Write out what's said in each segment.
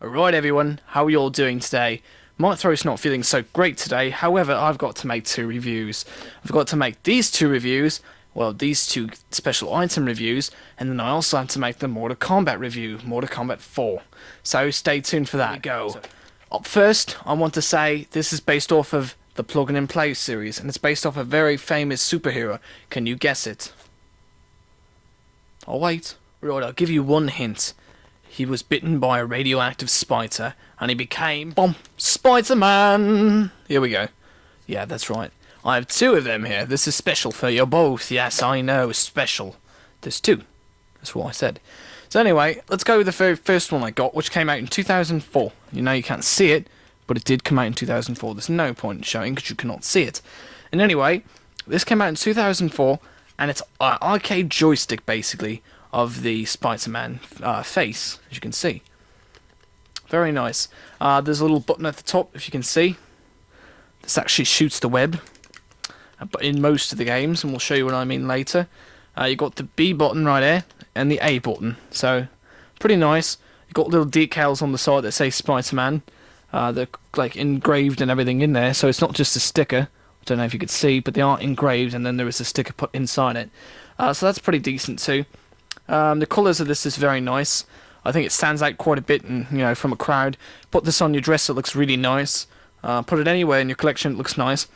Alright everyone, how are you all doing today? My throat's not feeling so great today, however I've got to make two reviews. I've got to make these two reviews, well these two special item reviews, and then I also have to make the Mortal Kombat review, Mortal Kombat 4. So stay tuned for that. Here we go. So, up first, I want to say this is based off of the Plug and Play series, and it's based off a very famous superhero. Can you guess it? I'll wait. Right, I'll give you one hint. He was bitten by a radioactive spider, and he became... Boom! Spiderman! Here we go. Yeah, that's right. I have two of them here. This is special for you both. Yes, I know, special. There's two. That's what I said. So anyway, let's go with the very first one I got, which came out in 2004. You know, you can't see it, but it did come out in 2004. There's no point in showing, because you cannot see it. And anyway, this came out in 2004, and it's an arcade joystick, basically, of the Spider-Man face, as you can see. Very nice. There's a little button at the top, if you can see. This actually shoots the web, but in most of the games, and we'll show you what I mean later. You got the B button right there, and the A button. So, pretty nice. You've got little decals on the side that say Spider-Man. They're like engraved and everything in there, so it's not just a sticker. I don't know if you could see, but they are engraved, and then there is a sticker put inside it. So that's pretty decent too. The colours of this is very nice. I think it stands out quite a bit, and you know, from a crowd. Put this on your dress, it looks really nice. Put it anywhere in your collection, it looks nice.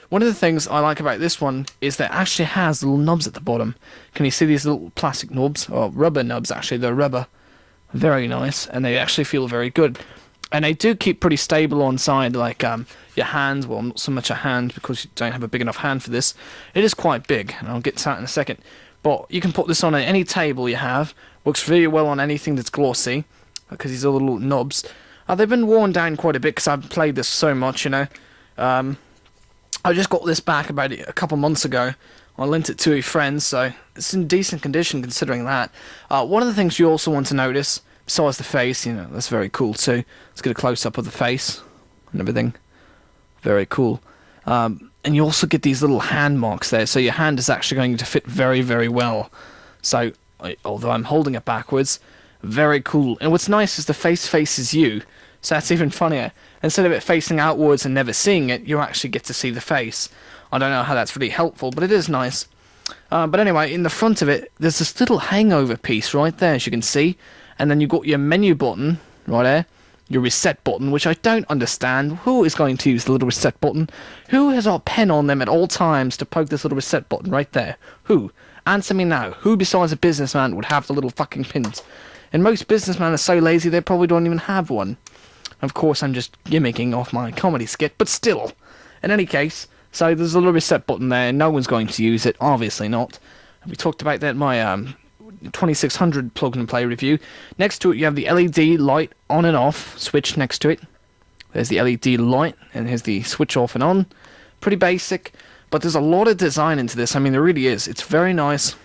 One of the things I like about this one is that it actually has little knobs at the bottom. Can you see these little plastic knobs? Or rubber knobs, actually. They're rubber. Very nice, and they actually feel very good. And they do keep pretty stable on side, like your hands. Well, not so much a hand, because you don't have a big enough hand for this. It is quite big, and I'll get to that in a second. But you can put this on any table you have. Works very well on anything that's glossy, because these are little knobs. They've been worn down quite a bit because I've played this so much, you know. I just got this back about a couple months ago. I lent it to a friend, so it's in decent condition considering that. One of the things you also want to notice, besides the face, you know, that's very cool too. Let's get a close-up of the face and everything. Very cool. And you also get these little hand marks there, so your hand is actually going to fit very, very well. So, although I'm holding it backwards, very cool. And what's nice is the face faces you, so that's even funnier. Instead of it facing outwards and never seeing it, you actually get to see the face. I don't know how that's really helpful, but it is nice. But anyway, in the front of it, there's this little hangover piece right there, as you can see. And then you've got your menu button right there. Your reset button, which I don't understand. Who is going to use the little reset button? Who has a pen on them at all times to poke this little reset button right there? Who? Answer me now. Who besides a businessman would have the little fucking pins? And most businessmen are so lazy they probably don't even have one. Of course, I'm just gimmicking off my comedy skit, but still. In any case, so there's a little reset button there, and no one's going to use it. Obviously not. We talked about that in my 2600 plug and play review. Next to it you have the LED light on and off switch next to it. There's the LED light, and here's the switch off and on. Pretty basic, but there's a lot of design into this. I mean, there really is. It's very nice.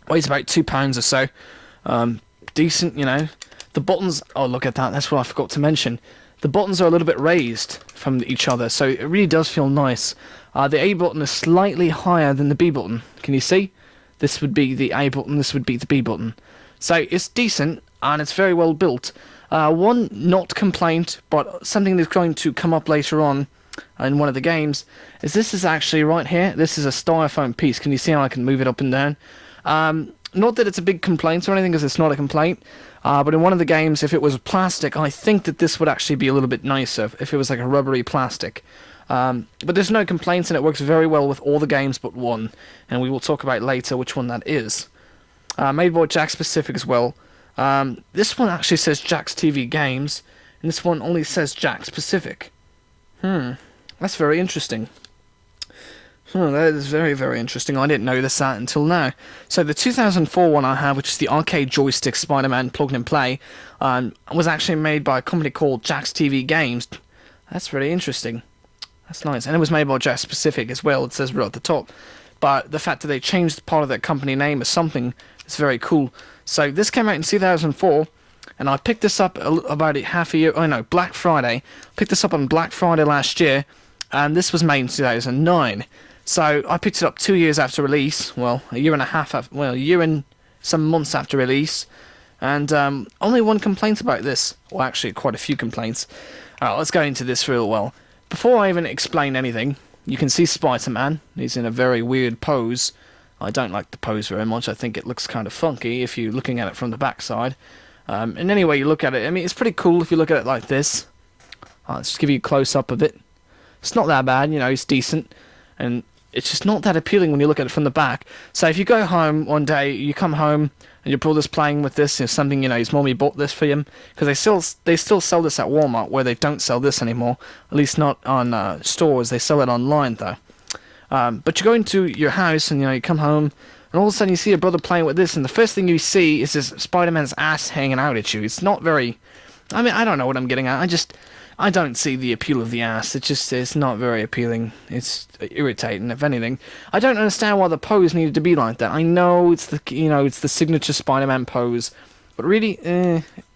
Weighs about £2 or so. Decent, you know. The buttons, oh look at that, that's what I forgot to mention. The buttons are a little bit raised from each other, so it really does feel nice. The A button is slightly higher than the B button. Can you see? This would be the A button, this would be the B button. So it's decent, and it's very well built. One not complaint, but something that's going to come up later on in one of the games, is this is actually right here. This is a styrofoam piece. Can you see how I can move it up and down? Not that it's a big complaint or anything, because it's not a complaint. But in one of the games, if it was plastic, I think that this would actually be a little bit nicer if it was like a rubbery plastic. But there's no complaints, and it works very well with all the games but one, and we will talk about later which one that is. Made by Jack Specific as well. This one actually says Jack's TV Games, and this one only says Jack Specific. That's very interesting. That is very, very interesting. I didn't know this until now. So the 2004 one I have, which is the arcade joystick Spider-Man plug and play, was actually made by a company called Jack's TV Games. That's really interesting. That's nice. And it was made by Jack Specific as well, it says right at the top. But the fact that they changed part of their company name or something is very cool. So this came out in 2004, and I picked this up about half a year, Black Friday. Picked this up on Black Friday last year, and this was made in 2009. So I picked it up 2 years after release, well, a year and a half after, well, a year and some months after release. And only one complaint about this. Well, actually, quite a few complaints. Alright, let's go into this real well. Before I even explain anything, you can see Spider-Man. He's in a very weird pose. I don't like the pose very much. I think it looks kind of funky if you're looking at it from the backside. And any way you look at it, I mean, it's pretty cool if you look at it like this. Let's just give you a close-up of it. It's not that bad, you know, it's decent. And it's just not that appealing when you look at it from the back. So if you go home one day, you come home and your brother's playing with this, it's something, you know, his mommy bought this for him, because they still sell this at Walmart, where they don't sell this anymore, at least not on stores. They sell it online though. But you go into your house and, you know, you come home and all of a sudden you see your brother playing with this, and the first thing you see is this Spider-Man's ass hanging out at you. It's not very, I mean, I don't know what I'm getting at. I don't see the appeal of the ass. It's not very appealing. It's irritating, if anything. I don't understand why the pose needed to be like that. I know it's the signature Spider-Man pose, but really,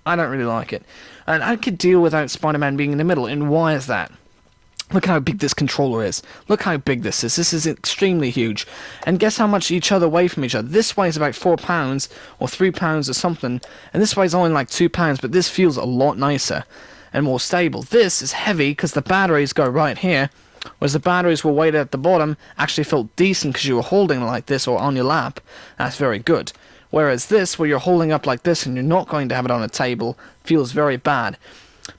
I don't really like it. And I could deal without Spider-Man being in the middle. And why is that? Look how big this controller is. Look how big this is. This is extremely huge. And guess how much each other weigh from each other. This weighs about 4 pounds or 3 pounds or something, and this weighs only like 2 pounds. But this feels a lot nicer and more stable. This is heavy because the batteries go right here, whereas the batteries were weighted at the bottom actually felt decent because you were holding it like this or on your lap. That's very good. Whereas this, where you're holding up like this and you're not going to have it on a table, feels very bad.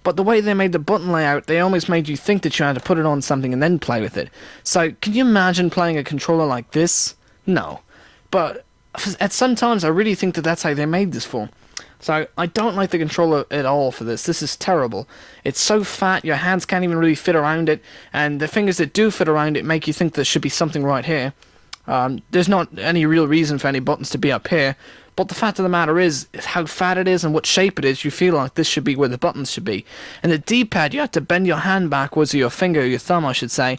But the way they made the button layout, they almost made you think that you had to put it on something and then play with it. So, can you imagine playing a controller like this? No. But at some times, I really think that that's how they made this for. So, I don't like the controller at all for this. This is terrible. It's so fat, your hands can't even really fit around it, and the fingers that do fit around it make you think there should be something right here. There's not any real reason for any buttons to be up here, but the fact of the matter is how fat it is and what shape it is, you feel like this should be where the buttons should be. And the D-pad, you have to bend your hand backwards, or your finger, or your thumb, I should say.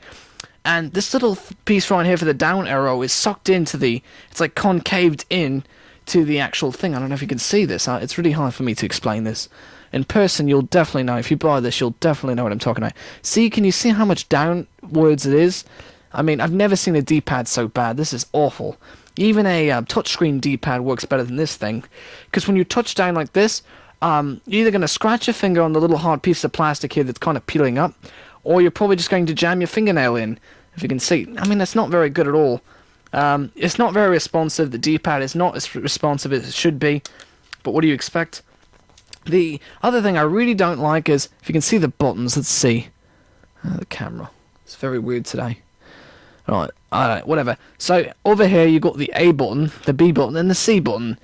And this little piece right here for the down arrow is sucked into it's like concaved in to the actual thing. I don't know if you can see this. It's really hard for me to explain this. In person, you'll definitely know. If you buy this, you'll definitely know what I'm talking about. See, can you see how much downwards it is? I mean, I've never seen a D-pad so bad. This is awful. Even a touchscreen D-pad works better than this thing, because when you touch down like this, you're either going to scratch your finger on the little hard piece of plastic here that's kind of peeling up, or you're probably just going to jam your fingernail in, if you can see. I mean, that's not very good at all. It's not very responsive. The D-pad is not as responsive as it should be, but what do you expect? The other thing I really don't like is, if you can see the buttons, let's see. The camera. It's very weird today. Alright, whatever. So, over here you got the A button, the B button, and the C button.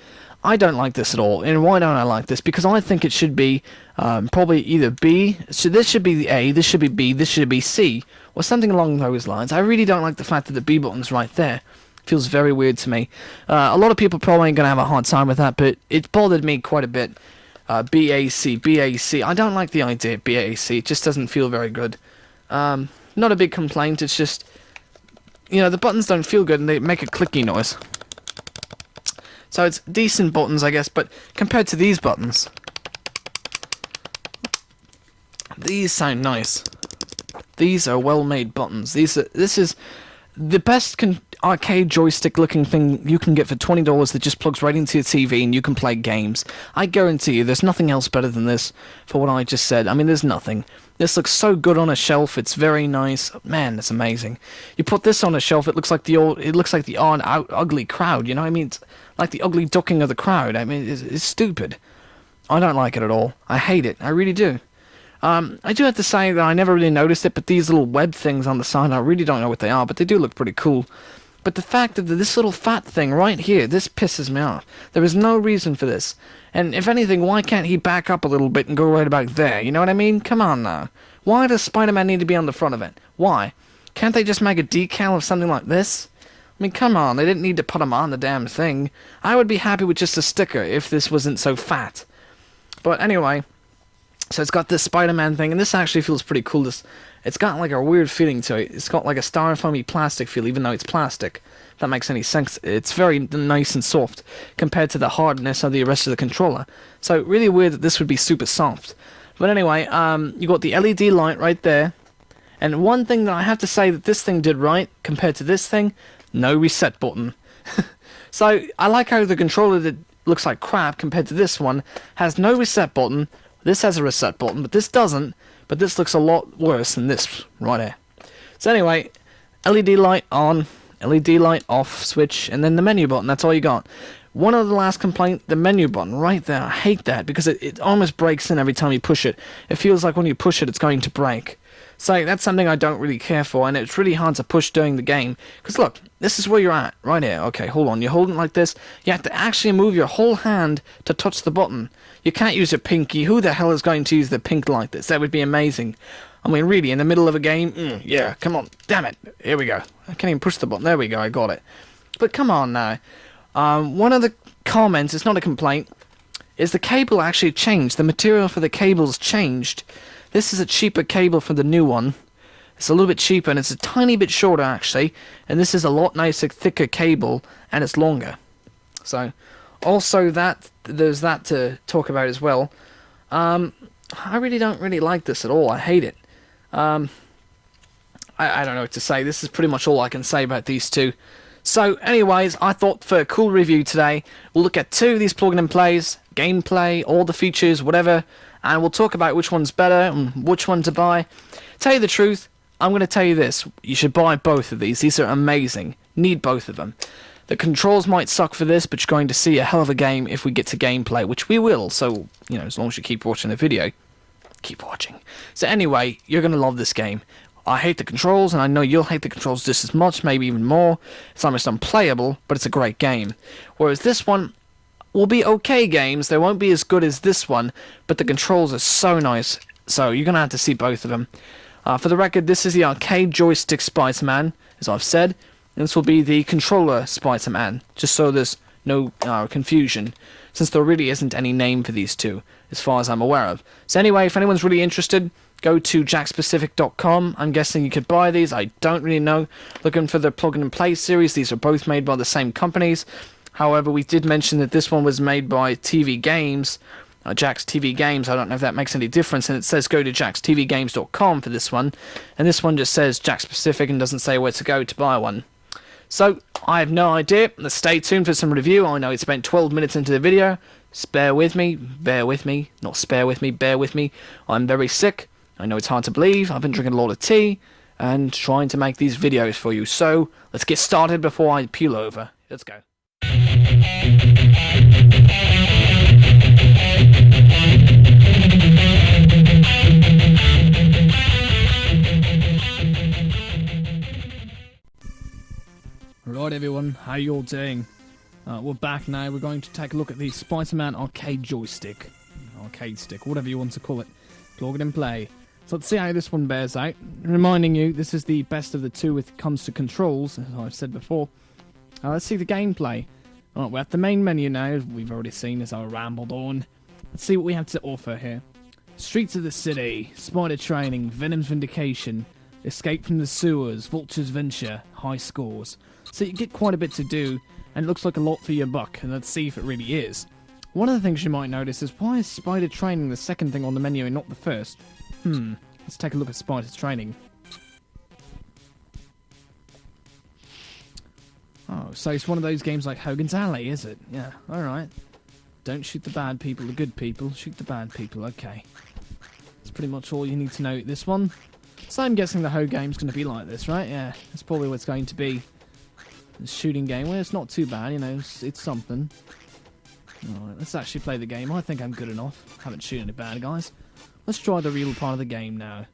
I don't like this at all. And why don't I like this? Because I think it should be probably either B, so this should be the A, this should be B, this should be C, or something along those lines. I really don't like the fact that the B button's right there. Feels very weird to me. A lot of people probably ain't going to have a hard time with that, but it bothered me quite a bit. BAC, BAC. I don't like the idea of BAC. It just doesn't feel very good. Not a big complaint, it's just, you know, the buttons don't feel good and they make a clicky noise. So it's decent buttons, I guess, but compared to these buttons, these sound nice. These are well-made buttons. This is the best arcade joystick-looking thing you can get for $20 that just plugs right into your TV and you can play games. I guarantee you, there's nothing else better than this for what I just said. I mean, there's nothing. This looks so good on a shelf. It's very nice. Man, that's amazing. You put this on a shelf, it looks like the odd ugly crowd. You know what I mean? It's like the ugly ducking of the crowd. I mean, it's stupid. I don't like it at all. I hate it. I really do. I do have to say that I never really noticed it, but these little web things on the side, I really don't know what they are, but they do look pretty cool. But the fact that this little fat thing right here, this pisses me off. There is no reason for this. And if anything, why can't he back up a little bit and go right about there? You know what I mean? Come on now. Why does Spider-Man need to be on the front of it? Why? Can't they just make a decal of something like this? I mean, come on, they didn't need to put him on the damn thing. I would be happy with just a sticker if this wasn't so fat. But anyway, so it's got this Spider-Man thing, and this actually feels pretty cool. It's got like a weird feeling to it. It's got like a styrofoamy plastic feel, even though it's plastic. If that makes any sense. It's very nice and soft compared to the hardness of the rest of the controller. So really weird that this would be super soft. But anyway, you got the LED light right there. And one thing that I have to say that this thing did right compared to this thing, no reset button. So I like how the controller looks like crap compared to this one. Has no reset button. This has a reset button, but this doesn't. But this looks a lot worse than this right here. So anyway, LED light on, LED light off switch, and then the menu button. That's all you got. One of the last complaint, the menu button right there. I hate that because it almost breaks in every time you push it. It feels like when you push it, it's going to break. So that's something I don't really care for, and it's really hard to push during the game. Because look, this is where you're at, right here. Okay, hold on. You're holding it like this. You have to actually move your whole hand to touch the button. You can't use your pinky. Who the hell is going to use the pink like this? That would be amazing. I mean, really, in the middle of a game? Yeah, come on. Damn it. Here we go. I can't even push the button. There we go. I got it. But come on now. One of the comments, it's not a complaint, is the cable actually changed. The material for the cable's changed. This is a cheaper cable for the new one. It's a little bit cheaper, and it's a tiny bit shorter, actually. And this is a lot nicer, thicker cable, and it's longer. So, also there's that to talk about as well. I really don't really like this at all. I hate it. I don't know what to say. This is pretty much all I can say about these two. So, anyways, I thought for a cool review today, we'll look at 2 of these plug-in plays, gameplay, all the features, whatever, and we'll talk about which one's better and which one to buy. Tell you the truth, I'm going to tell you this. You should buy both of these. These are amazing. Need both of them. The controls might suck for this, but you're going to see a hell of a game if we get to gameplay, which we will. So, you know, as long as you keep watching the video, keep watching. So anyway, you're going to love this game. I hate the controls, and I know you'll hate the controls just as much, maybe even more. It's almost unplayable, but it's a great game. Whereas this one will be okay games. They won't be as good as this one, but the controls are so nice. So you're going to have to see both of them. For the record, this is the arcade joystick Spiderman, as I've said. And this will be the controller Spiderman, just so there's no confusion, since there really isn't any name for these two, as far as I'm aware of. So anyway, if anyone's really interested, go to jackspecific.com. I'm guessing you could buy these. I don't really know. Looking for the plug and play series. These are both made by the same companies. However, we did mention that this one was made by TV Games, Jack's TV Games. I don't know if that makes any difference. And it says go to jackstvgames.com for this one. And this one just says Jack Specific and doesn't say where to go to buy one. So, I have no idea. Let's stay tuned for some review. I know it's spent 12 minutes into the video. Bear with me. Not spare with me, bear with me. I'm very sick. I know it's hard to believe. I've been drinking a lot of tea and trying to make these videos for you. So, let's get started before I peel over. Let's go. Right everyone, how you all doing? We're back now. We're going to take a look at the Spiderman arcade joystick. Arcade stick, whatever you want to call it. Plug it and play. So let's see how this one bears out. Reminding you, this is the best of the two when it comes to controls, as I've said before. Let's see the gameplay. Alright, we're at the main menu now, as we've already seen as I rambled on. Let's see what we have to offer here. Streets of the City, Spider Training, Venoms Vindication, Escape from the Sewers, Vulture's Venture, High Scores. So you get quite a bit to do, and it looks like a lot for your buck, and let's see if it really is. One of the things you might notice is, why is Spider Training the second thing on the menu and not the first? Let's take a look at Spider Training. Oh, so it's one of those games like Hogan's Alley, is it? Yeah, alright. Don't shoot the bad people, the good people. Shoot the bad people, okay. That's pretty much all you need to know this one. So I'm guessing the whole game's going to be like this, right? Yeah, that's probably what it's going to be. The shooting game, well, it's not too bad, you know, it's something. Alright, let's actually play the game. I think I'm good enough. Haven't shot any bad guys. Let's try the real part of the game now.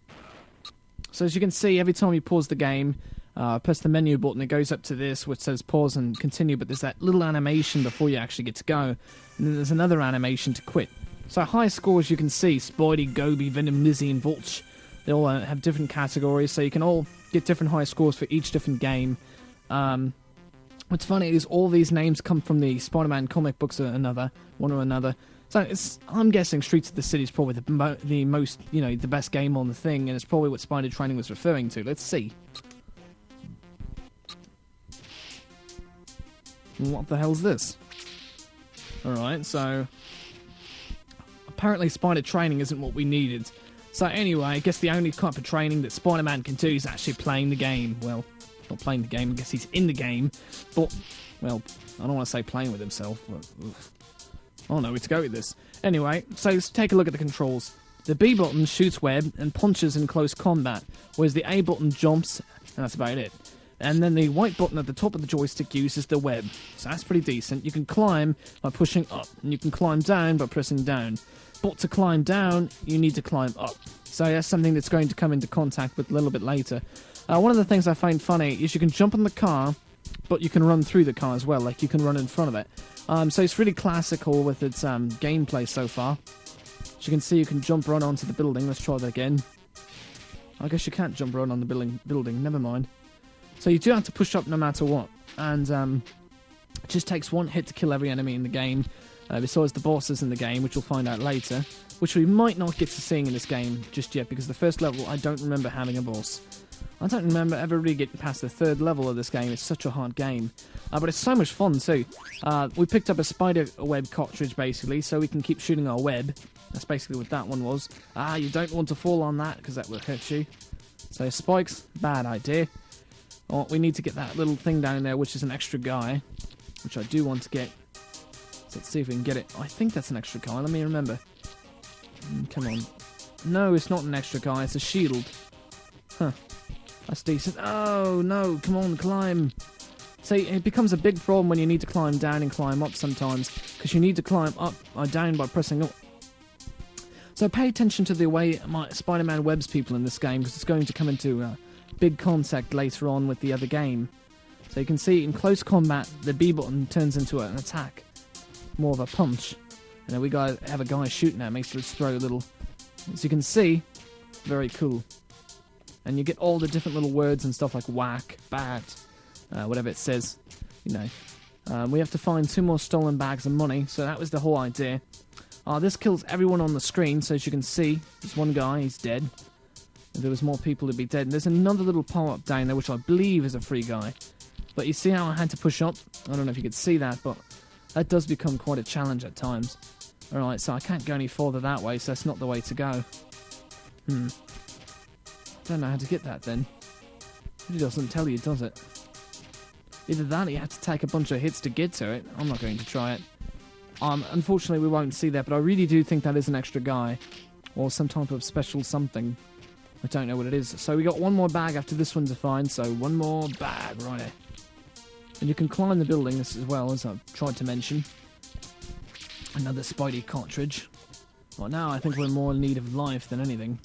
So as you can see, every time you pause the game, press the menu button, it goes up to this, which says pause and continue, but there's that little animation before you actually get to go, and then there's another animation to quit. So high scores you can see, Spidey, Goby, Venom, Lizzie, and Vulch. They all have different categories, so you can all get different high scores for each different game. What's funny is all these names come from the Spider-Man comic books or another, one or another. So I'm guessing Streets of the City is probably the most, you know, the best game on the thing, and it's probably what Spider Training was referring to. Let's see. What the hell's this? Alright, so apparently Spider Training isn't what we needed. So anyway, I guess the only type of training that Spider-Man can do is actually playing the game. Well, not playing the game, I guess he's in the game, but, well, I don't want to say playing with himself, but I don't know where to go with this. Anyway, so let's take a look at the controls. The B button shoots web and punches in close combat, whereas the A button jumps, and that's about it. And then the white button at the top of the joystick uses the web, so that's pretty decent. You can climb by pushing up, and you can climb down by pressing down. But to climb down, you need to climb up. So that's something that's going to come into contact with a little bit later. One of the things I find funny is you can jump on the car, but you can run through the car as well, like you can run in front of it. So it's really classical with its gameplay so far. As you can see, you can jump right onto the building. Let's try that again. I guess you can't jump right on the building. Never mind. So you do have to push up no matter what. And it just takes one hit to kill every enemy in the game. Besides the bosses in the game, which we'll find out later. Which we might not get to seeing in this game just yet, because the first level, I don't remember having a boss. I don't remember ever really getting past the third level of this game. It's such a hard game. But it's so much fun too. We picked up a Spiderweb Cartridge, basically, so we can keep shooting our web. That's basically what that one was. You don't want to fall on that, because that will hurt you. So spikes, bad idea. Oh, we need to get that little thing down there, which is an extra guy. Which I do want to get. So let's see if we can get it. I think that's an extra guy. Let me remember. Come on. No, it's not an extra guy. It's a shield. Huh. That's decent. Oh, no. Come on, climb. See, it becomes a big problem when you need to climb down and climb up sometimes, because you need to climb up or down by pressing up. So pay attention to the way Spider-Man webs people in this game, because it's going to come into big contact later on with the other game. So you can see in close combat, the B button turns into an attack. More of a punch. And then we have a guy shooting at me, so let's throw a little. As you can see, very cool. And you get all the different little words and stuff like whack, bat, whatever it says, you know. We have to find 2 more stolen bags of money, so that was the whole idea. This kills everyone on the screen, so as you can see, there's one guy, he's dead. If there was more people, he'd be dead. And there's another little power-up down there, which I believe is a free guy. But you see how I had to push up? I don't know if you could see that, but that does become quite a challenge at times. Alright, so I can't go any further that way, so that's not the way to go. Don't know how to get that then. It doesn't tell you, does it? Either that or you have to take a bunch of hits to get to it. I'm not going to try it. Unfortunately, we won't see that, but I really do think that is an extra guy. Or some type of special something. I don't know what it is. So we got one more bag after this one to find, so one more bag, right here. And you can climb the building as well, as I've tried to mention. Another Spidey cartridge. Well, now I think we're more in need of life than anything.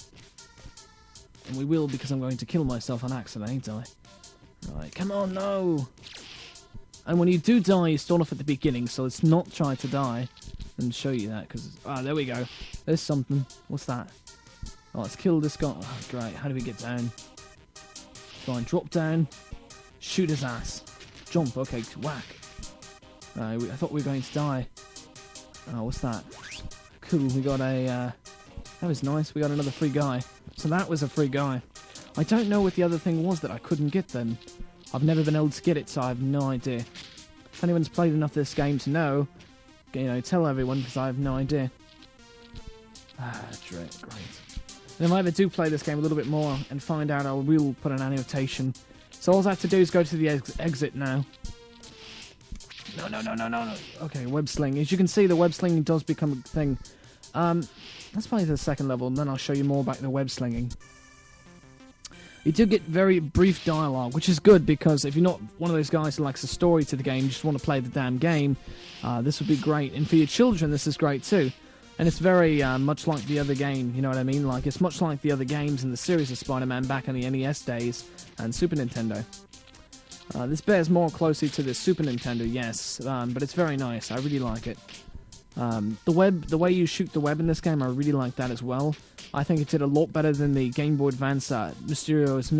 And we will, because I'm going to kill myself on accident, ain't I? Right, come on, no! And when you do die, you start off at the beginning, so let's not try to die and show you that, because... there we go. There's something. What's that? Oh, let's kill this guy. Oh, great. How do we get down? Fine, drop down. Shoot his ass. Jump, okay, whack. I thought we were going to die. Oh, what's that? Cool, we got a... that was nice, we got another free guy. So that was a free guy. I don't know what the other thing was that I couldn't get then. I've never been able to get it, so I have no idea. If anyone's played enough of this game to know, you know, tell everyone, because I have no idea. Great. And if I ever do play this game a little bit more and find out, I will put an annotation. So all I have to do is go to the exit now. No. Okay, web sling. As you can see, the web slinging does become a thing. Let's play the second level, and then I'll show you more about the web slinging. You do get very brief dialogue, which is good, because if you're not one of those guys who likes a story to the game, you just want to play the damn game, this would be great. And for your children, this is great too. And it's very much like the other game, you know what I mean? Like, it's much like the other games in the series of Spider-Man back in the NES days and Super Nintendo. This bears more closely to the Super Nintendo, yes, but it's very nice. I really like it. The way you shoot the web in this game, I really like that as well. I think it did a lot better than the Game Boy Advance Mysterio's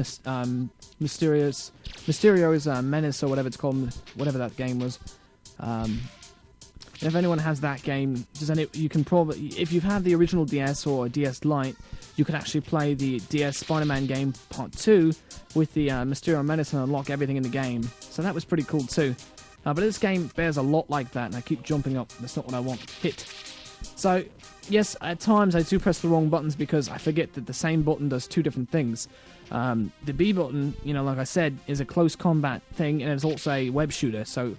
Menace, or whatever it's called, whatever that game was. And if anyone has that game, you can probably, if you've had the original DS or a DS Lite, you could actually play the DS Spider-Man game Part 2 with the Mysterio Menace and unlock everything in the game. So that was pretty cool too. But this game bears a lot like that, and I keep jumping up. That's not what I want. Hit. So, yes, at times I do press the wrong buttons because I forget that the same button does 2 different things. The B button, you know, like I said, is a close combat thing, and it's also a web shooter, so,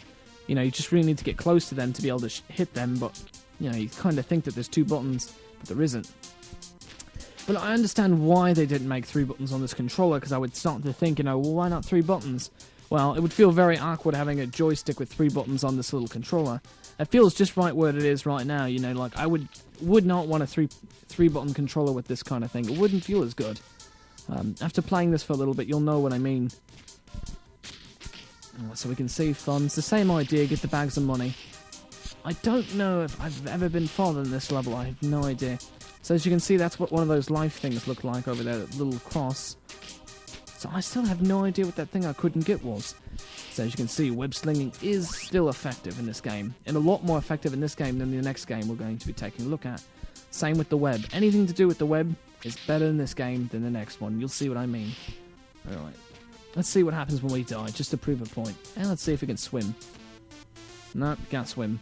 you know, you just really need to get close to them to be able to hit them, but, You know, you kind of think that there's 2 buttons, but there isn't. But I understand why they didn't make 3 buttons on this controller, because I would start to think, you know, well, why not 3 buttons? Well, it would feel very awkward having a joystick with 3 buttons on this little controller. It feels just right where it is right now, you know, like I would not want a 3 button controller with this kind of thing. It wouldn't feel as good. After playing this for a little bit, you'll know what I mean. So we can save funds. The same idea, get the bags of money. I don't know if I've ever been farther than this level. I have no idea. So as you can see, that's what one of those life things look like over there, that little cross. So I still have no idea what that thing I couldn't get was. So as you can see, web slinging is still effective in this game. And a lot more effective in this game than the next game we're going to be taking a look at. Same with the web. Anything to do with the web is better in this game than the next one. You'll see what I mean. Alright. Let's see what happens when we die, just to prove a point. And let's see if we can swim. Nope, can't swim.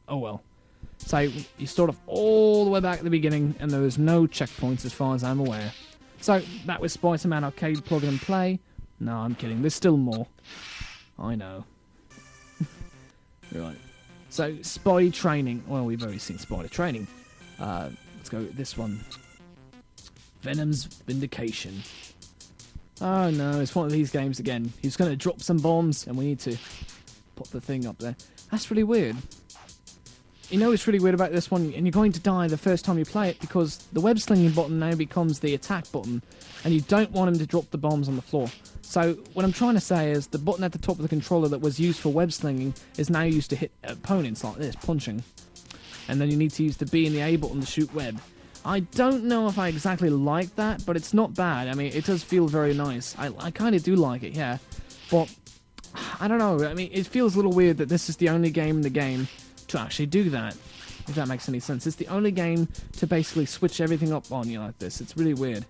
Oh well. So, you start off all the way back at the beginning, and there was no checkpoints as far as I'm aware. So, that was Spider-Man Arcade Plug and Play. No, I'm kidding, there's still more. I know. Right. So, Spy Training. Well, we've already seen Spider Training. Let's go with this one. Venoms Vindication. Oh no, it's one of these games again. He's going to drop some bombs, and we need to put the thing up there. That's really weird. You know what's really weird about this one, and you're going to die the first time you play it, because the web slinging button now becomes the attack button, and you don't want him to drop the bombs on the floor. So what I'm trying to say is the button at the top of the controller that was used for web slinging is now used to hit opponents like this, punching. And then you need to use the B and the A button to shoot web. I don't know if I exactly like that, but it's not bad. I mean, it does feel very nice. I kind of do like it, yeah. But, I don't know. I mean, it feels a little weird that this is the only game in the game to actually do that, if that makes any sense. It's the only game to basically switch everything up on you like this. It's really weird.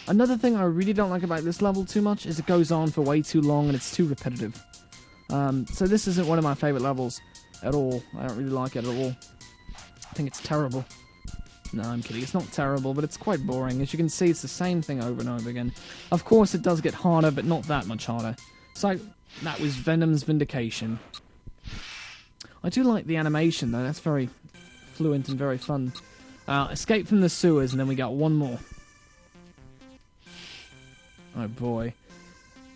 Another thing I really don't like about this level too much is it goes on for way too long and it's too repetitive. So this isn't one of my favourite levels at all. I don't really like it at all. I think it's terrible. No, I'm kidding. It's not terrible, but it's quite boring. As you can see, it's the same thing over and over again. Of course, it does get harder, but not that much harder. So, that was Venoms Vindication. I do like the animation, though. That's very fluent and very fun. Escape from the sewers, and then we got one more. Oh, boy.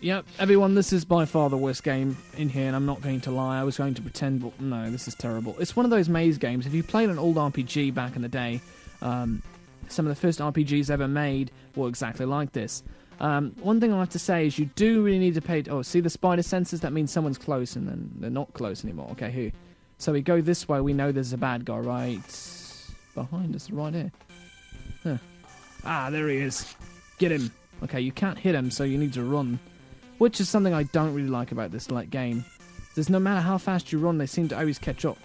Yep, everyone, this is by far the worst game in here, and I'm not going to lie. I was going to pretend, but no, this is terrible. It's one of those maze games. If you played an old RPG back in the day, some of the first RPGs ever made were exactly like this. One thing I have to say is you do really need to pay... Oh, see the spider sensors? That means someone's close, and then they're not close anymore. Okay, here. So we go this way. We know there's a bad guy right behind us, right here. Huh. Ah, there he is. Get him. Okay, you can't hit him, so you need to run. Which is something I don't really like about this game. There's no matter how fast you run, they seem to always catch up.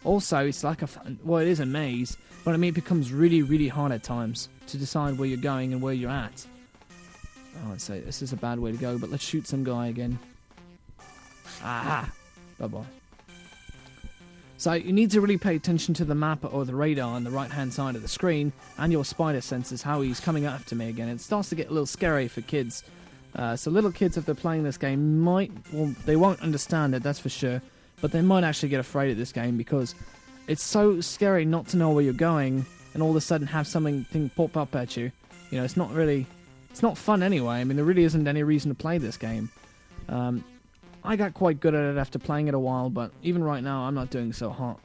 Also, it's like well, it is a maze, but I mean, it becomes really, really hard at times to decide where you're going and where you're at. Oh, I'd say this is a bad way to go, but let's shoot some guy again. Aha! Bye-bye. So you need to really pay attention to the map or the radar on the right-hand side of the screen and your spider senses, how he's coming after me again. It starts to get a little scary for kids. So little kids, if they're playing this game, they won't understand it, that's for sure, but they might actually get afraid of this game because it's so scary not to know where you're going and all of a sudden have something pop up at you. You know, it's not fun anyway. I mean, there really isn't any reason to play this game. I got quite good at it after playing it a while, but even right now, I'm not doing so hot.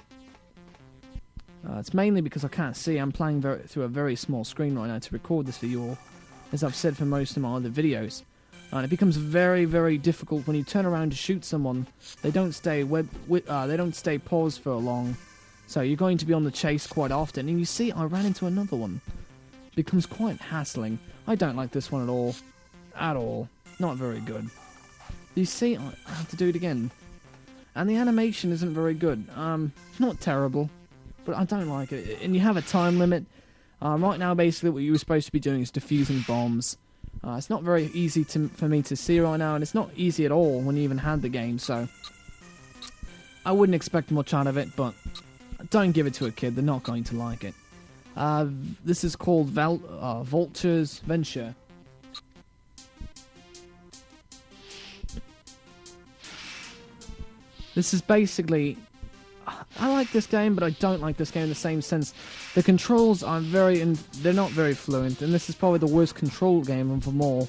It's mainly because I can't see. I'm playing through a very small screen right now to record this for you all, as I've said for most of my other videos. And it becomes very, very difficult when you turn around to shoot someone. They don't stay paused for long, so you're going to be on the chase quite often. And you see, I ran into another one. It becomes quite hassling. I don't like this one at all. At all. Not very good. You see, I have to do it again. And the animation isn't very good. It's not terrible, but I don't like it. And you have a time limit. Right now, basically, what you were supposed to be doing is defusing bombs. It's not very easy for me to see right now, and it's not easy at all when you even had the game, so I wouldn't expect much out of it, but don't give it to a kid. They're not going to like it. This is called Vulture's Venture. This is basically I like this game, but I don't like this game in the same sense. The controls are they're not very fluent, and this is probably the worst control game of them all.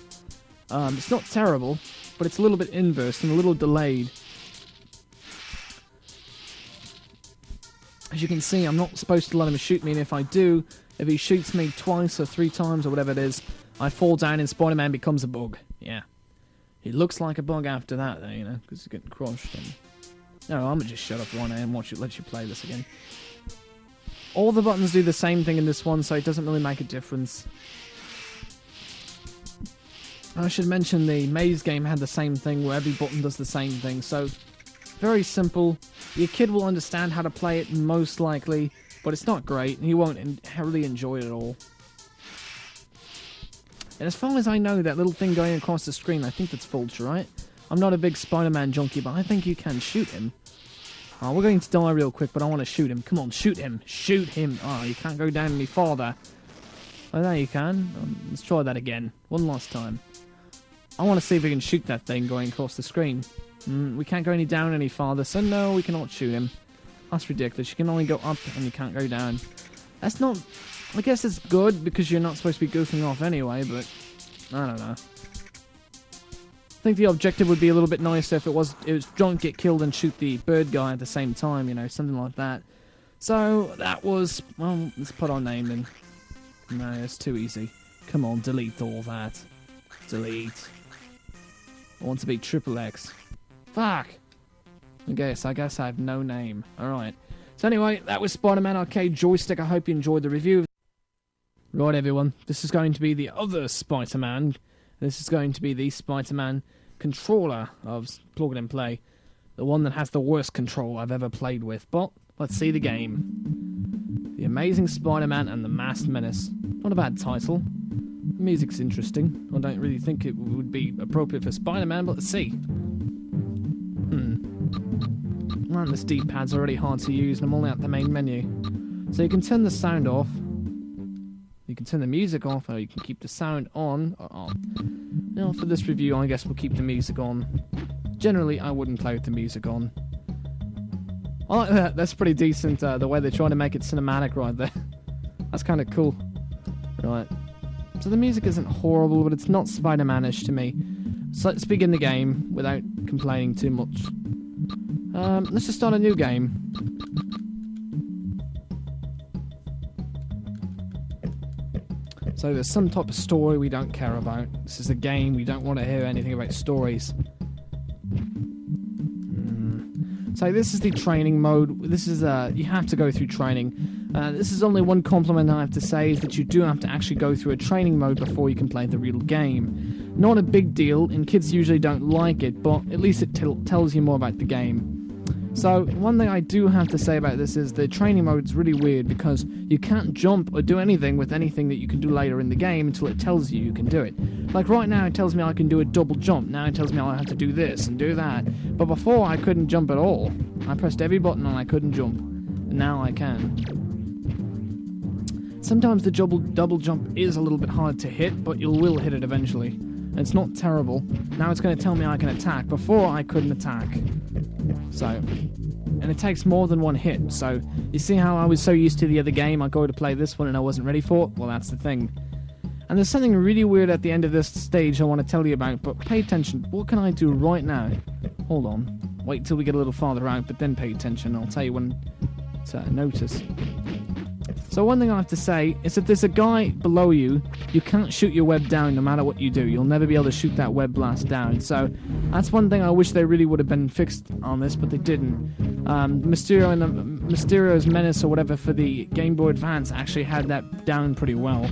It's not terrible, but it's a little bit inverse and a little delayed. As you can see, I'm not supposed to let him shoot me, and if I do, if he shoots me twice or 3 times or whatever it is, I fall down and Spider-Man becomes a bug. Yeah. He looks like a bug after that, though, you know, because he's getting crushed. And... No, I'm going to just shut up one and let you play this again. All the buttons do the same thing in this one, so it doesn't really make a difference. I should mention the maze game had the same thing, where every button does the same thing, so... Very simple. Your kid will understand how to play it, most likely, but it's not great, and he won't really enjoy it at all. And as far as I know, that little thing going across the screen, I think that's false, right? I'm not a big Spider-Man junkie, but I think you can shoot him. Oh, we're going to die real quick, but I want to shoot him. Come on, shoot him. Shoot him. Oh, you can't go down any farther. Oh, there you can. Let's try that again. One last time. I want to see if we can shoot that thing going across the screen. We can't go down any farther, so no, we cannot shoot him. That's ridiculous. You can only go up and you can't go down. That's not... I guess it's good because you're not supposed to be goofing off anyway, but... I don't know. I think the objective would be a little bit nicer if it was John get killed and shoot the bird guy at the same time, you know, something like that. So, that was... Well, let's put our name in. No, it's too easy. Come on, delete all that. Delete. I want to be Triple X. Fuck! I guess I have no name. Alright. So anyway, that was Spider-Man Arcade Joystick. I hope you enjoyed the review. Right, everyone. This is going to be the other Spider-Man. This is going to be the Spider-Man controller of Plug and Play. The one that has the worst control I've ever played with. But, let's see the game. The Amazing Spider-Man and the Masked Menace. Not a bad title. The music's interesting. I don't really think it would be appropriate for Spider-Man, but let's see. Man, this D-pad's already hard to use, and I'm only at the main menu. So you can turn the sound off. You can turn the music off, or you can keep the sound on. Now, for this review, I guess we'll keep the music on. Generally, I wouldn't play with the music on. I like that. That's pretty decent, the way they're trying to make it cinematic right there. That's kind of cool. Right. So the music isn't horrible, but it's not Spider-Man-ish to me. So let's begin the game without complaining too much. Let's just start a new game. So there's some type of story we don't care about. This is a game, we don't want to hear anything about stories. So this is the training mode. This is, you have to go through training. This is only one compliment I have to say, is that you do have to actually go through a training mode before you can play the real game. Not a big deal, and kids usually don't like it, but at least it tells you more about the game. So, one thing I do have to say about this is the training mode is really weird because you can't jump or do anything with anything that you can do later in the game until it tells you can do it. Like right now it tells me I can do a double jump, now it tells me I have to do this and do that. But before I couldn't jump at all. I pressed every button and I couldn't jump. And now I can. Sometimes the double jump is a little bit hard to hit, but you will hit it eventually. And it's not terrible. Now it's going to tell me I can attack. Before I couldn't attack. So, and it takes more than one hit. So, you see how I was so used to the other game, I go to play this one and I wasn't ready for it? Well, that's the thing. And there's something really weird at the end of this stage I want to tell you about, but pay attention. What can I do right now? Hold on. Wait till we get a little farther out, but then pay attention. I'll tell you when to notice. So one thing I have to say is if there's a guy below you, you can't shoot your web down no matter what you do. You'll never be able to shoot that web blast down. So that's one thing I wish they really would have been fixed on this, but they didn't. Mysterio and Mysterio's Menace or whatever for the Game Boy Advance actually had that down pretty well.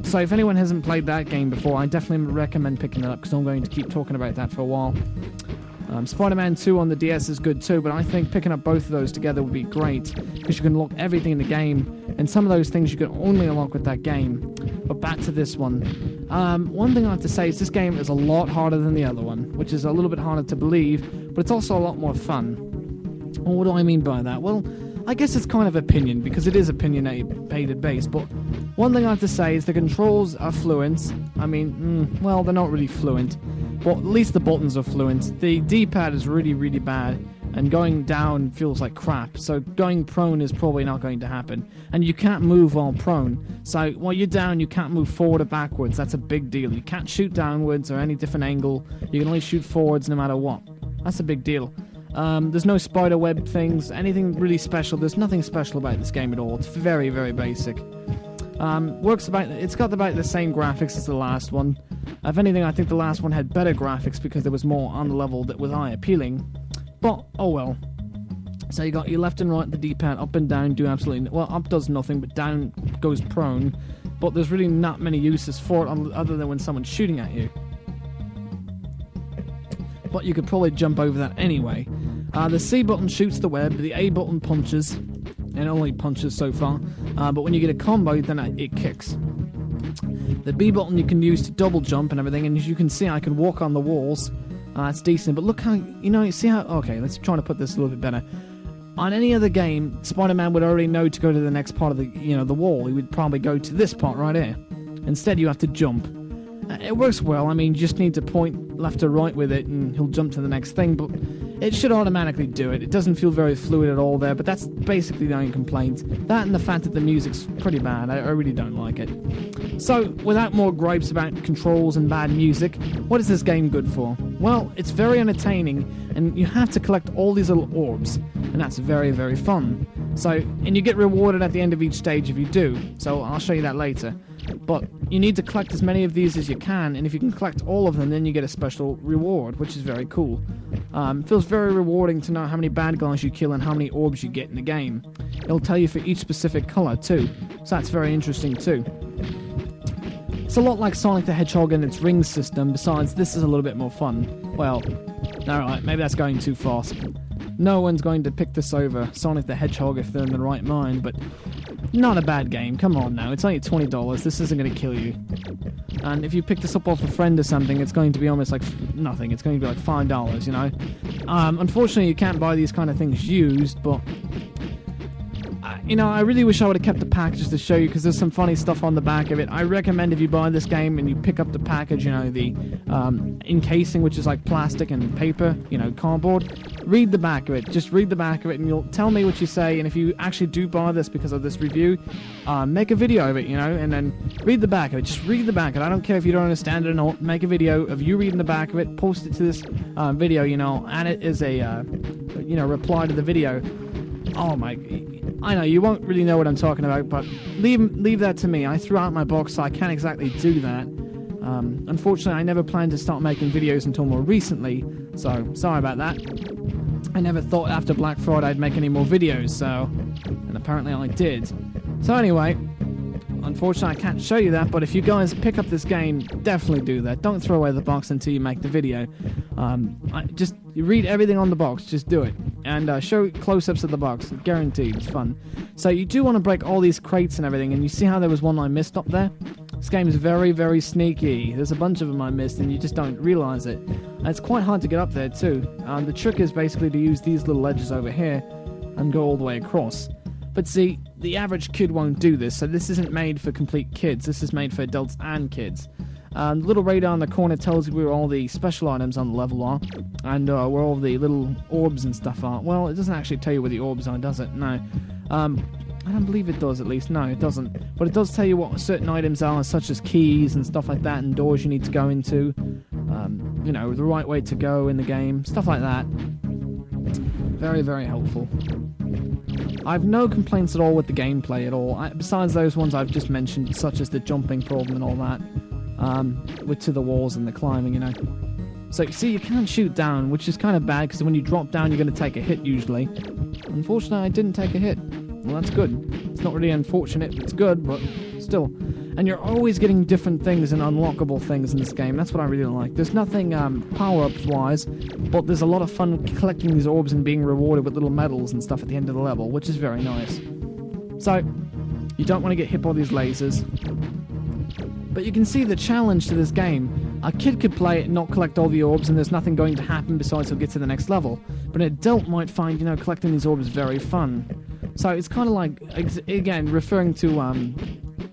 So if anyone hasn't played that game before, I definitely recommend picking it up because I'm going to keep talking about that for a while. Spider-Man 2 on the DS is good too, but I think picking up both of those together would be great because you can unlock everything in the game, and some of those things you can only unlock with that game. But back to this one. One thing I have to say is this game is a lot harder than the other one, which is a little bit harder to believe, but it's also a lot more fun. Well, what do I mean by that? Well, I guess it's kind of opinion, because it is opinionated based, but one thing I have to say is the controls are fluent. I mean, well, they're not really fluent, but at least the buttons are fluent. The D-pad is really, really bad. and going down feels like crap, so going prone is probably not going to happen. And you can't move while prone, so while you're down you can't move forward or backwards. That's a big deal. You can't shoot downwards or any different angle. You can only shoot forwards no matter what. That's a big deal. There's no spider web things, anything really special. There's nothing special about this game at all. It's very, very basic. It's got about the same graphics as the last one. If anything, I think the last one had better graphics because there was more on the level that was eye appealing. But, oh well. So you got your left and right, the D-pad, up and down do absolutely... Well, up does nothing, but down goes prone. But there's really not many uses for it other than when someone's shooting at you. But you could probably jump over that anyway. The C button shoots the web, the A button punches, and only punches so far. But when you get a combo, then it kicks. The B button you can use to double jump and everything, and as you can see, I can walk on the walls. It's decent, but look how, you see how... Okay, let's try to put this a little bit better. On any other game, Spider-Man would already know to go to the next part of the wall. He would probably go to this part right here. Instead, you have to jump. It works well. I mean, you just need to point left or right with it and he'll jump to the next thing, but it should automatically do it. It doesn't feel very fluid at all there, but that's basically the only complaint. That and the fact that the music's pretty bad. I really don't like it. So, without more gripes about controls and bad music, what is this game good for? Well, it's very entertaining, and you have to collect all these little orbs, and that's very, very fun. So, and you get rewarded at the end of each stage if you do, so I'll show you that later. But you need to collect as many of these as you can, and if you can collect all of them, then you get a special reward, which is very cool. It feels very rewarding to know how many bad guys you kill and how many orbs you get in the game. It'll tell you for each specific color too, so that's very interesting too. It's a lot like Sonic the Hedgehog and its ring system, besides this is a little bit more fun. Well, alright, maybe that's going too fast. No one's going to pick this over Sonic the Hedgehog if they're in the right mind, but not a bad game. Come on now, it's only $20. This isn't going to kill you. And if you pick this up off a friend or something, it's going to be almost like nothing. It's going to be like $5, you know? Unfortunately, you can't buy these kind of things used, but... I really wish I would have kept the packages to show you, because there's some funny stuff on the back of it. I recommend if you buy this game and you pick up the package, the encasing, which is like plastic and paper, cardboard, read the back of it. Just read the back of it and you'll tell me what you say, and if you actually do buy this because of this review, make a video of it, and then read the back of it. Just read the back of it. I don't care if you don't understand it or not. Make a video of you reading the back of it, post it to this video, and it is a, reply to the video. Oh my... I know, you won't really know what I'm talking about, but leave that to me. I threw out my box, so I can't exactly do that. Unfortunately, I never planned to start making videos until more recently, so sorry about that. I never thought after Black Friday I'd make any more videos, and apparently I did. So anyway, unfortunately I can't show you that, but if you guys pick up this game, definitely do that. Don't throw away the box until you make the video. You read everything on the box, just do it. And show close-ups of the box, guaranteed, it's fun. So you do want to break all these crates and everything, and you see how there was one I missed up there? This game is very, very sneaky. There's a bunch of them I missed, and you just don't realize it. And it's quite hard to get up there too. The trick is basically to use these little ledges over here and go all the way across. But see, the average kid won't do this, so this isn't made for complete kids. This is made for adults and kids. The little radar in the corner tells you where all the special items on the level are, and where all the little orbs and stuff are. Well, it doesn't actually tell you where the orbs are, does it? No. I don't believe it does, at least. No, it doesn't. But it does tell you what certain items are, such as keys and stuff like that, and doors you need to go into. The right way to go in the game. Stuff like that. Very, very helpful. I've no complaints at all with the gameplay at all, besides those ones I've just mentioned, such as the jumping problem and all that. To the walls and the climbing, So, see, you can't shoot down, which is kind of bad, because when you drop down, you're going to take a hit, usually. Unfortunately, I didn't take a hit. Well, that's good. It's not really unfortunate, it's good, but still. And you're always getting different things and unlockable things in this game. That's what I really like. There's nothing power-ups-wise, but there's a lot of fun collecting these orbs and being rewarded with little medals and stuff at the end of the level, which is very nice. So, you don't want to get hit by these lasers. But you can see the challenge to this game. A kid could play it and not collect all the orbs, and there's nothing going to happen besides he'll get to the next level. But an adult might find, collecting these orbs very fun. So it's kind of like, again, referring to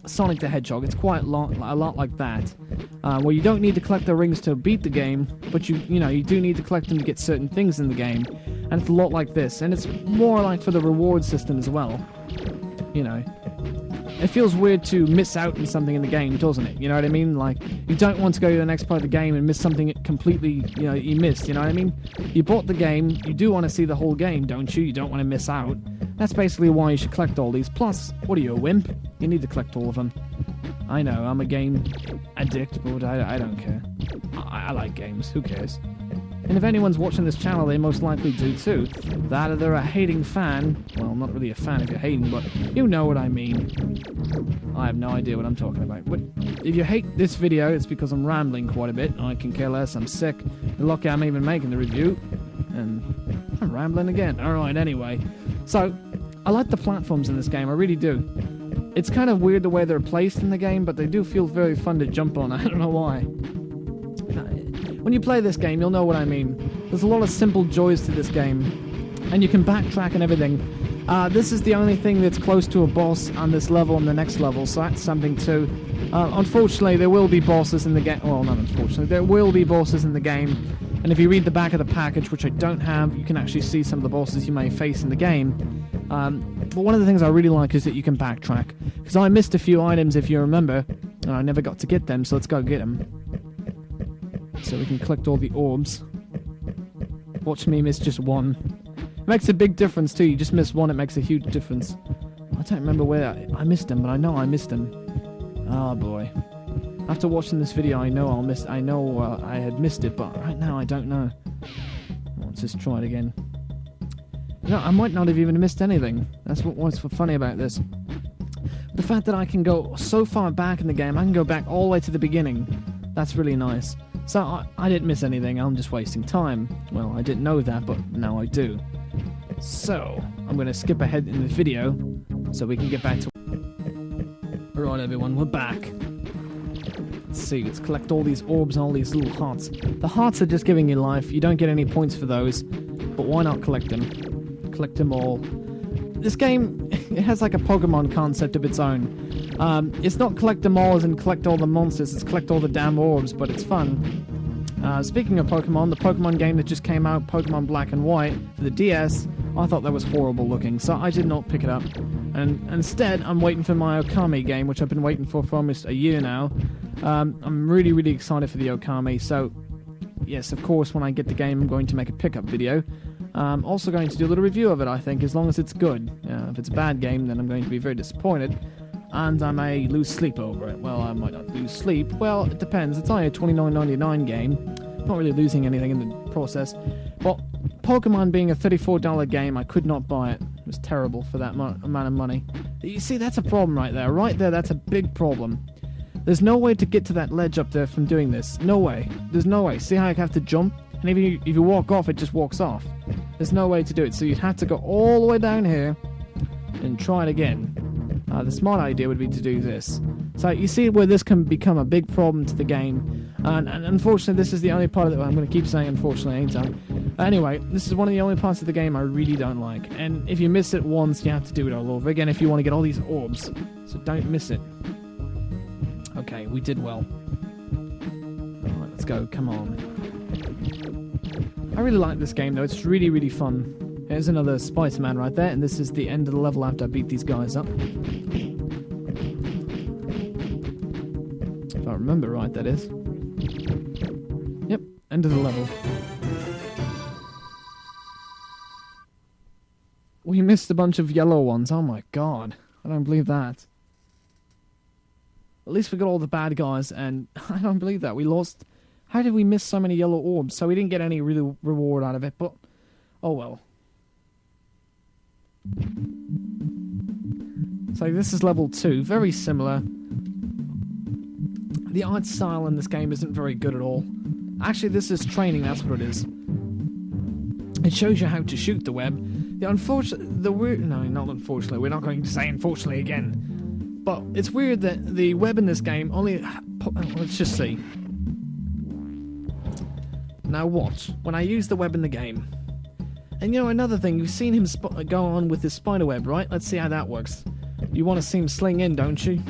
Sonic the Hedgehog, it's quite a lot like that. Where you don't need to collect the rings to beat the game, but you do need to collect them to get certain things in the game. And it's a lot like this, and it's more like for the reward system as well. You know, it feels weird to miss out on something in the game, doesn't it? You know what I mean? Like, you don't want to go to the next part of the game and miss something completely, you know, you missed, you know what I mean? You bought the game, you do want to see the whole game, don't you? You don't want to miss out. That's basically why you should collect all these. Plus, what are you, a wimp? You need to collect all of them. I know, I'm a game addict, but I don't care. I like games, who cares? And if anyone's watching this channel, they most likely do too. That or they're a hating fan. Well, not really a fan if you're hating, but you know what I mean. I have no idea what I'm talking about. But if you hate this video, it's because I'm rambling quite a bit. I can care less, I'm sick. You're lucky I'm even making the review. And I'm rambling again. Alright, anyway. So, I like the platforms in this game, I really do. It's kind of weird the way they're placed in the game, but they do feel very fun to jump on. I don't know why. When you play this game, you'll know what I mean. There's a lot of simple joys to this game, and you can backtrack and everything. This is the only thing that's close to a boss on this level and the next level, so that's something too. Unfortunately, there will be bosses in the game. Well, not unfortunately, there will be bosses in the game, and if you read the back of the package, which I don't have, you can actually see some of the bosses you may face in the game. But one of the things I really like is that you can backtrack, because I missed a few items, if you remember, and I never got to get them, so let's go get them. So we can collect all the orbs. Watch me miss just one. It makes a big difference too. You just miss one, it makes a huge difference. I don't remember where I missed him, but I know I missed him. Oh boy. After watching this video, I know I had missed it, but right now I don't know. Let's just try it again. You know, I might not have even missed anything. That's what's funny about this. The fact that I can go so far back in the game, I can go back all the way to the beginning. That's really nice. So I didn't miss anything, I'm just wasting time. Well, I didn't know that, but now I do. So, I'm going to skip ahead in the video so we can get back to... Alright everyone, we're back. Let's see, let's collect all these orbs and all these little hearts. The hearts are just giving you life, you don't get any points for those, but why not collect them? Collect them all. This game, it has like a Pokemon concept of its own. It's not collect them all as in collect all the monsters, it's collect all the damn orbs, but it's fun. Speaking of Pokemon, the Pokemon game that just came out, Pokemon Black and White, for the DS, I thought that was horrible looking, so I did not pick it up. And instead, I'm waiting for my Okami game, which I've been waiting for almost a year now. I'm really, really excited for the Okami, so yes, of course, when I get the game, I'm going to make a pickup video. I'm also going to do a little review of it, I think, as long as it's good. If it's a bad game, then I'm going to be very disappointed. And I may lose sleep over it. Well, I might not lose sleep. Well, it depends. It's only a $29.99 game. I'm not really losing anything in the process. But Pokemon being a $34 game, I could not buy it. It was terrible for that amount of money. You see, that's a problem right there. Right there, that's a big problem. There's no way to get to that ledge up there from doing this. No way. There's no way. See how I have to jump? And if you walk off, it just walks off. There's no way to do it. So you'd have to go all the way down here and try it again. The smart idea would be to do this. So you see where this can become a big problem to the game. And unfortunately, this is the only part of it. I'm going to keep saying unfortunately, ain't I? Anyway, this is one of the only parts of the game I really don't like. And if you miss it once, you have to do it all over again if you want to get all these orbs. So don't miss it. Okay, we did well. Alright, let's go. Come on. I really like this game, though. It's really, really fun. There's another Spider-Man right there, and this is the end of the level after I beat these guys up. If I remember right, that is. Yep, end of the level. We missed a bunch of yellow ones, oh my god. I don't believe that. At least we got all the bad guys, and I don't believe that. We lost... How did we miss so many yellow orbs? So we didn't get any real reward out of it, but... Oh well. So this is level 2, very similar. The art style in this game isn't very good at all. Actually, this is training, that's what it is. It shows you how to shoot the web. Not unfortunately, we're not going to say unfortunately again. But it's weird that the web in this game only... Let's just see. Now watch, when I use the web in the game. And you know, another thing, you've seen him go on with his spider web, right? Let's see how that works. You want to see him sling in, don't you?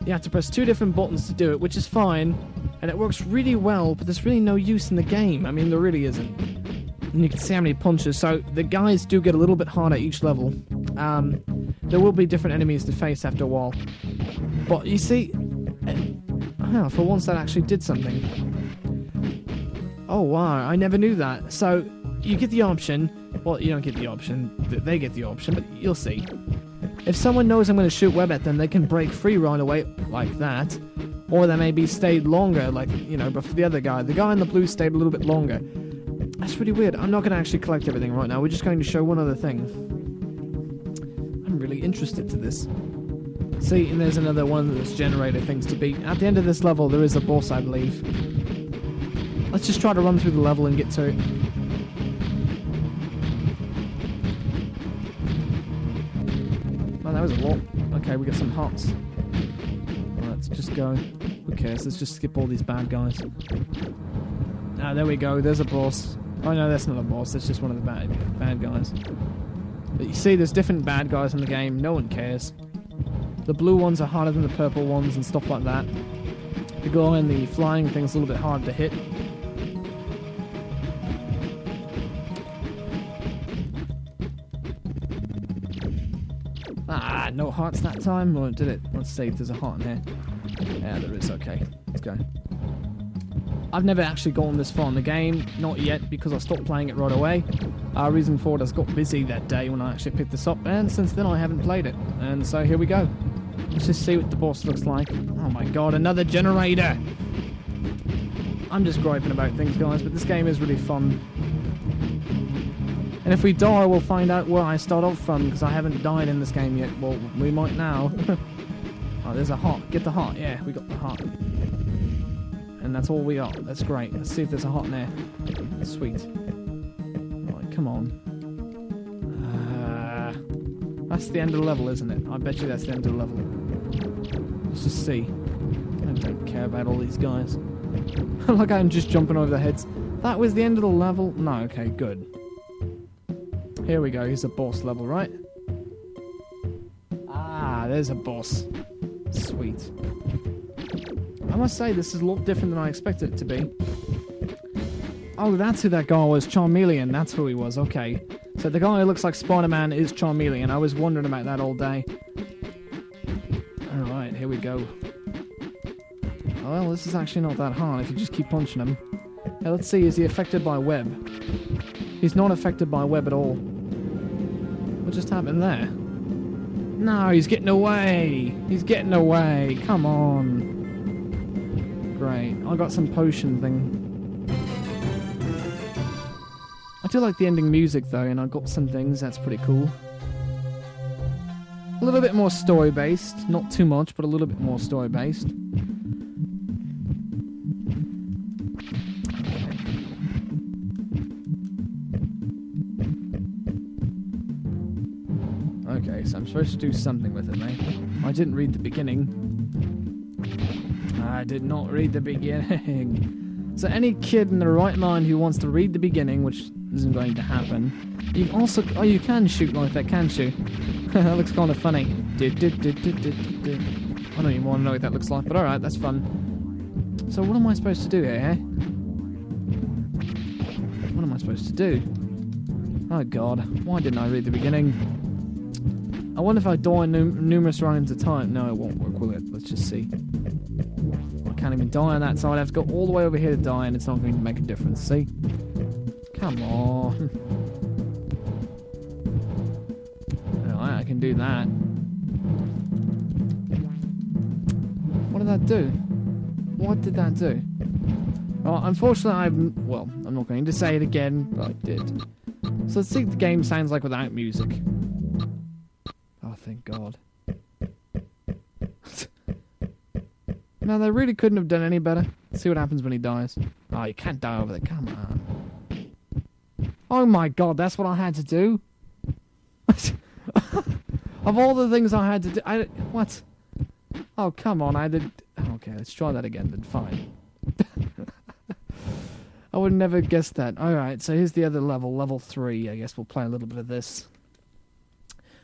You have to press 2 different buttons to do it, which is fine. And it works really well, but there's really no use in the game. I mean, there really isn't. And you can see how many punches. So the guys do get a little bit harder each level. There will be different enemies to face after a while. But you see, for once that actually did something. Oh wow, I never knew that. So you get the option. Well, you don't get the option. They get the option, but you'll see. If someone knows I'm going to shoot web at them, they can break free right away like that. Or they maybe stayed longer, like, you know, but for the other guy. The guy in the blue stayed a little bit longer. That's really weird. I'm not going to actually collect everything right now. We're just going to show one other thing. I'm really interested to this. See, and there's another one of those generator things to beat. At the end of this level, there is a boss, I believe. Let's just try to run through the level and get to it. Oh, that was a lot. Okay, we got some hearts. Let's just go. Who cares? Let's just skip all these bad guys. Ah, there we go. There's a boss. Oh no, that's not a boss. That's just one of the bad guys. But you see, there's different bad guys in the game. No one cares. The blue ones are harder than the purple ones and stuff like that. The guy in the flying thing's a little bit hard to hit. Ah, no hearts that time, or did it? Let's see if there's a heart in here. Yeah, there is. Okay, let's go. I've never actually gone this far in the game, not yet, because I stopped playing it right away. Reason for it, I got busy that day when I actually picked this up, and since then I haven't played it. And so here we go. Let's just see what the boss looks like. Oh my god, another generator! I'm just griping about things, guys, but this game is really fun. And if we die, we'll find out where I start off from, because I haven't died in this game yet. Well, we might now. Oh, there's a heart. Get the heart. Yeah, we got the heart. And that's all we got. That's great. Let's see if there's a heart in there. Sweet. Right, come on. That's the end of the level, isn't it? I bet you that's the end of the level. Let's just see. I don't care about all these guys. Like I'm just jumping over their heads. That was the end of the level? No, okay, good. Here we go, here's a boss level, right? Ah, there's a boss. Sweet. I must say, this is a lot different than I expected it to be. Oh, that's who that guy was, Charmeleon. That's who he was, okay. So the guy who looks like Spiderman is Charmeleon. I was wondering about that all day. Alright, here we go. Well, this is actually not that hard if you just keep punching him. Now, let's see, is he affected by web? He's not affected by web at all. What just happened there? No, he's getting away! He's getting away! Come on! Great. I got some potion thing. I do like the ending music though, and I got some things, that's pretty cool. A little bit more story-based. Not too much, but a little bit more story-based. Okay, so I'm supposed to do something with it, mate. I didn't read the beginning. I did not read the beginning. So any kid in their right mind who wants to read the beginning, which isn't going to happen, you also... Oh, you can shoot like that, can't you? That looks kind of funny. I don't even want to know what that looks like, but alright, that's fun. So what am I supposed to do here, eh? What am I supposed to do? Oh god, why didn't I read the beginning? I wonder if I die numerous rounds at a time. No, it won't work, will it? Let's just see. I can't even die on that side. I have to go all the way over here to die, and it's not going to make a difference. See? Come on. Alright, I can do that. What did that do? What did that do? Well, unfortunately, I'm not going to say it again, but I did. So let's see what the game sounds like without music. Oh, thank God. No, they really couldn't have done any better. Let's see what happens when he dies. Oh, you can't die over there. Come on. Oh my god, that's what I had to do? Of all the things I had to do... What? Oh, come on, I did... Okay, let's try that again then. Fine. I would never guess that. Alright, so here's the other level. Level 3. I guess we'll play a little bit of this.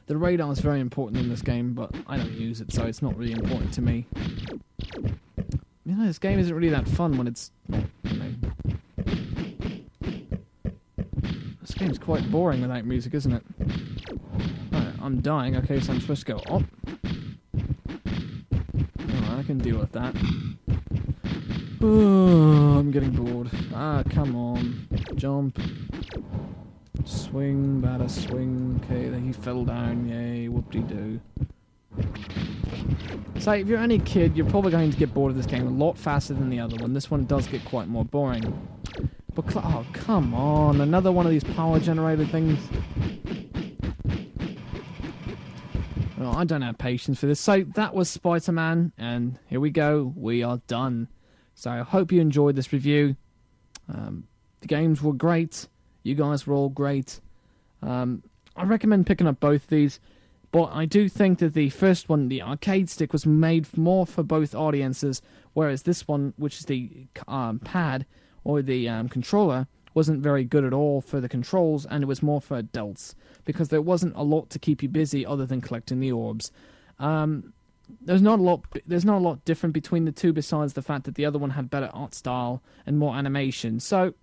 The radar is very important in this game, but I don't use it, so it's not really important to me. You know, this game isn't really that fun when it's not, you know... game's quite boring without music, isn't it? Right, I'm dying. Okay, so I'm supposed to go up. Alright, I can deal with that. Oh, I'm getting bored. Ah, come on. Jump. Swing, batter, swing. Okay, then he fell down. Yay, whoop-de-doo. So, if you're any kid, you're probably going to get bored of this game a lot faster than the other one. This one does get quite more boring. But, oh, come on. Another one of these power-generated things. Oh, I don't have patience for this. So, that was Spider-Man, and here we go. We are done. So I hope you enjoyed this review. The games were great. You guys were all great. I recommend picking up both these. But I do think that the first one, the arcade stick, was made more for both audiences. Whereas this one, which is the pad or the controller, wasn't very good at all for the controls. And it was more for adults. Because there wasn't a lot to keep you busy other than collecting the orbs. There's not a lot different between the two besides the fact that the other one had better art style and more animation. So,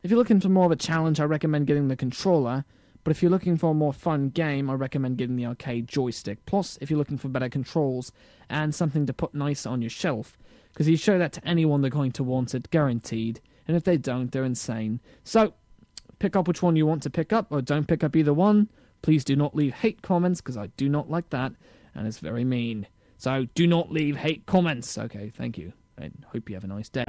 if you're looking for more of a challenge, I recommend getting the controller. But if you're looking for a more fun game, I recommend getting the arcade joystick. Plus, if you're looking for better controls and something to put nice on your shelf, because you show that to anyone, they're going to want it, guaranteed. And if they don't, they're insane. So, pick up which one you want to pick up, or don't pick up either one. Please do not leave hate comments, because I do not like that. And it's very mean. So do not leave hate comments. Okay, thank you. And hope you have a nice day.